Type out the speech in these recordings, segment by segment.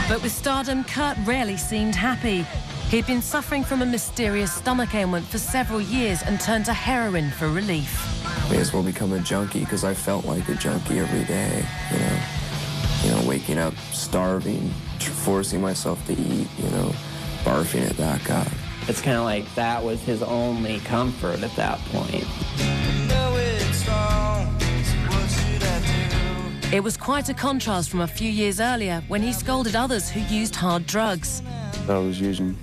But with stardom, Kurt rarely seemed happy. He'd been suffering from a mysterious stomach ailment for several years and turned to heroin for relief. May as well become a junkie, because I felt like a junkie every day, you know, waking up starving, forcing myself to eat, you know, barfing at that guy. It's kind of like that was his only comfort at that point. It was quite a contrast from a few years earlier when he scolded others who used hard drugs. I was using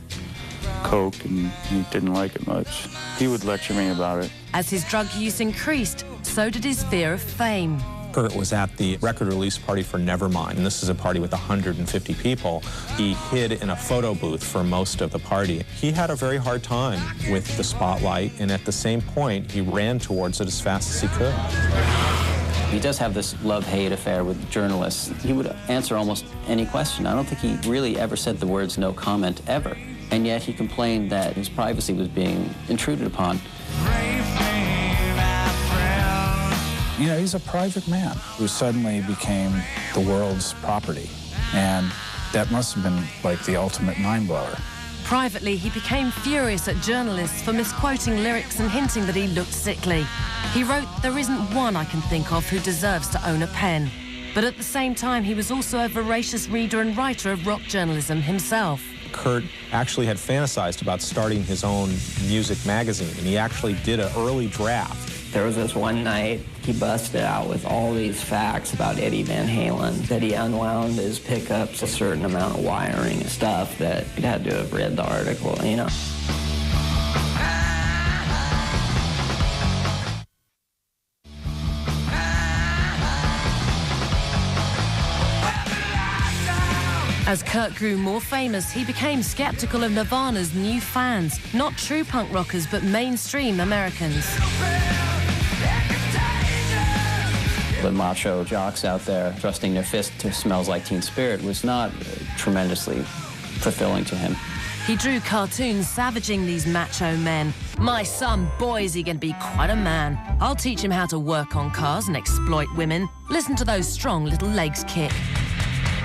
coke and he didn't like it much. He would lecture me about it. As his drug use increased, so did his fear of fame. Kurt was at the record release party for Nevermind, and this is a party with 150 people. He hid in a photo booth for most of the party. He had a very hard time with the spotlight, and at the same point, he ran towards it as fast as he could. He does have this love-hate affair with journalists. He would answer almost any question. I don't think he really ever said the words no comment ever. And yet he complained that his privacy was being intruded upon. You know, he's a private man who suddenly became the world's property. And that must have been like the ultimate mind-blower. Privately, he became furious at journalists for misquoting lyrics and hinting that he looked sickly. He wrote, "There isn't one I can think of who deserves to own a pen." But at the same time, he was also a voracious reader and writer of rock journalism himself. Kurt actually had fantasized about starting his own music magazine, and he actually did an early draft. There was this one night he busted out with all these facts about Eddie Van Halen, that he unwound his pickups a certain amount of wiring and stuff that he had to have read the article, you know. As Kurt grew more famous, he became skeptical of Nirvana's new fans, not true punk rockers, but mainstream Americans. The macho jocks out there thrusting their fist to Smells Like Teen Spirit was not tremendously fulfilling to him. He drew cartoons savaging these macho men. "My son, boy, is he going to be quite a man. I'll teach him how to work on cars and exploit women. Listen to those strong little legs kick."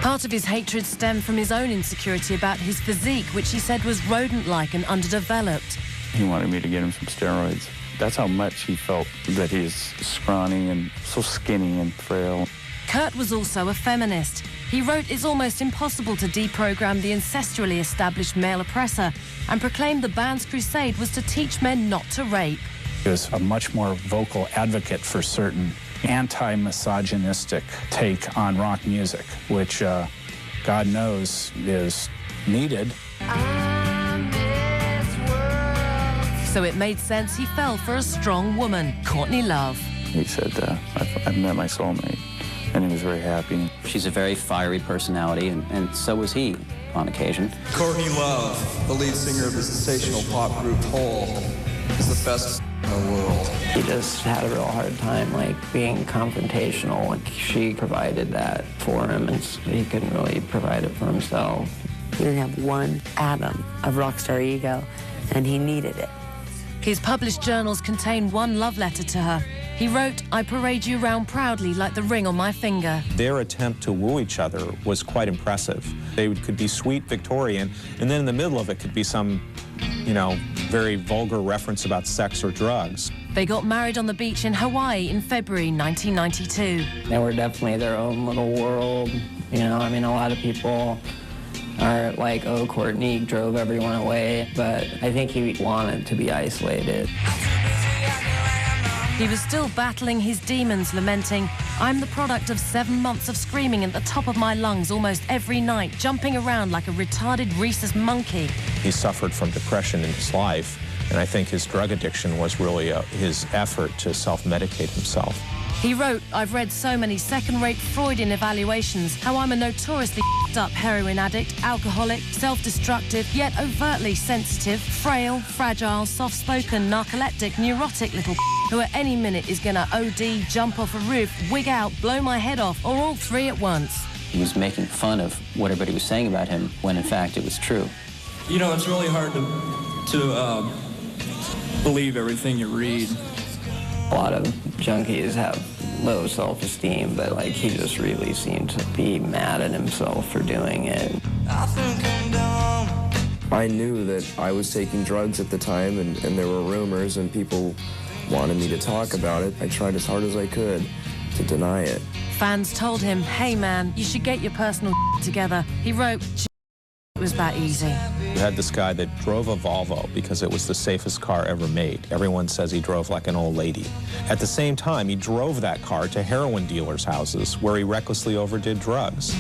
Part of his hatred stemmed from his own insecurity about his physique, which he said was rodent-like and underdeveloped. He wanted me to get him some steroids. That's how much he felt that he's scrawny and so skinny and frail. Kurt was also a feminist. He wrote it's almost impossible to deprogram the ancestrally established male oppressor and proclaimed the band's crusade was to teach men not to rape. He was a much more vocal advocate for certain anti-misogynistic take on rock music, which God knows is needed. So it made sense he fell for a strong woman, Courtney Love. He said, I've met my soulmate, and he was very happy. She's a very fiery personality, and so was he on occasion. Courtney Love, the lead singer of the sensational pop group Hole, is the best in the world. He just had a real hard time, like, being confrontational, and she provided that for him, and he couldn't really provide it for himself. He didn't have one atom of rock star ego, and he needed it. His published journals contain one love letter to her. He wrote, "I parade you round proudly like the ring on my finger." Their attempt to woo each other was quite impressive. They could be sweet Victorian, and then in the middle of it could be some, you know, very vulgar reference about sex or drugs. They got married on the beach in Hawaii in February 1992. They were definitely their own little world. You know, I mean, a lot of people are like, oh, Courtney drove everyone away, but I think he wanted to be isolated. He was still battling his demons, lamenting, "I'm the product of 7 months of screaming at the top of my lungs almost every night, jumping around like a retarded rhesus monkey." He suffered from depression in his life, and I think his drug addiction was really his effort to self-medicate himself. He wrote, "I've read so many second-rate Freudian evaluations, how I'm a notoriously up heroin addict, alcoholic, self-destructive, yet overtly sensitive, frail, fragile, soft-spoken, narcoleptic, neurotic little who at any minute is gonna OD, jump off a roof, wig out, blow my head off, or all three at once." He was making fun of what everybody was saying about him, when in fact it was true. You know, it's really hard to believe everything you read. A lot of junkies have low self-esteem, but like he just really seemed to be mad at himself for doing it. I knew that I was taking drugs at the time, and there were rumors, and people wanted me to talk about it. I tried as hard as I could to deny it. Fans told him, hey man, you should get your personal together. He wrote, it was that easy. You had this guy that drove a Volvo because it was the safest car ever made. Everyone says he drove like an old lady. At the same time, he drove that car to heroin dealers' houses where he recklessly overdid drugs.